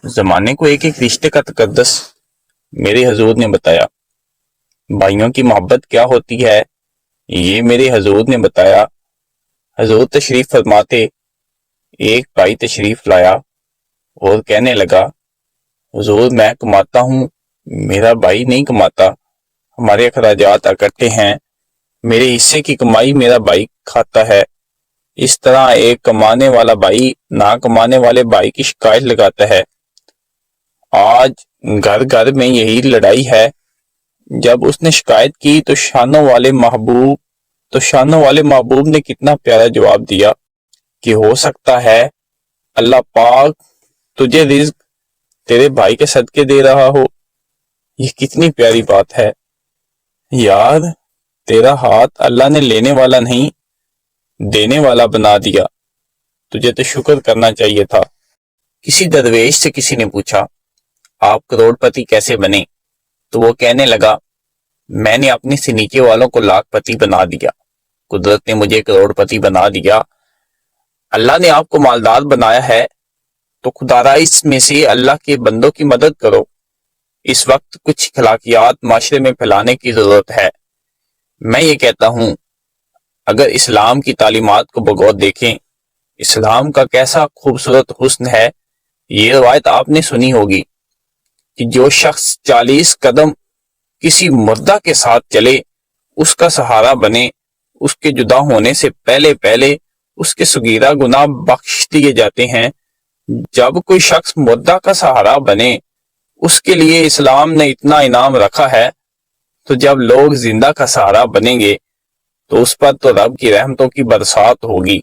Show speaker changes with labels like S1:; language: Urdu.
S1: زمانے کو ایک ایک رشتے کا تقدس میرے حضور نے بتایا۔ بھائیوں کی محبت کیا ہوتی ہے یہ میرے حضور نے بتایا۔ حضور تشریف فرماتے، ایک بھائی تشریف لایا اور کہنے لگا، حضور میں کماتا ہوں، میرا بھائی نہیں کماتا، ہمارے اخراجات اکٹھے ہیں، میرے حصے کی کمائی میرا بھائی کھاتا ہے۔ اس طرح ایک کمانے والا بھائی نہ کمانے والے بھائی کی شکایت لگاتا ہے۔ آج گھر گھر میں یہی لڑائی ہے۔ جب اس نے شکایت کی تو شانوں والے محبوب نے کتنا پیارا جواب دیا کہ ہو سکتا ہے اللہ پاک تجھے رزق تیرے بھائی کے صدقے دے رہا ہو۔ یہ کتنی پیاری بات ہے یار، تیرا ہاتھ اللہ نے لینے والا نہیں دینے والا بنا دیا، تجھے تو شکر کرنا چاہیے تھا۔ کسی درویش سے کسی نے پوچھا، آپ کروڑ پتی کیسے بنے؟ تو وہ کہنے لگا، میں نے اپنے سے نیچے والوں کو لاکھ پتی بنا دیا، قدرت نے مجھے کروڑ پتی بنا دیا۔ اللہ نے آپ کو مالدار بنایا ہے تو خدارا اس میں سے اللہ کے بندوں کی مدد کرو۔ اس وقت کچھ اخلاقیات معاشرے میں پھیلانے کی ضرورت ہے۔ میں یہ کہتا ہوں، اگر اسلام کی تعلیمات کو بغور دیکھیں، اسلام کا کیسا خوبصورت حسن ہے۔ یہ روایت آپ نے سنی ہوگی کہ جو شخص 40 قدم کسی مردہ کے ساتھ چلے، اس کا سہارا بنے، اس کے جدا ہونے سے پہلے اس کے صغیرہ گناہ بخش دیے جاتے ہیں۔ جب کوئی شخص مردہ کا سہارا بنے، اس کے لیے اسلام نے اتنا انعام رکھا ہے، تو جب لوگ زندہ کا سہارا بنیں گے تو اس پر تو رب کی رحمتوں کی برسات ہوگی۔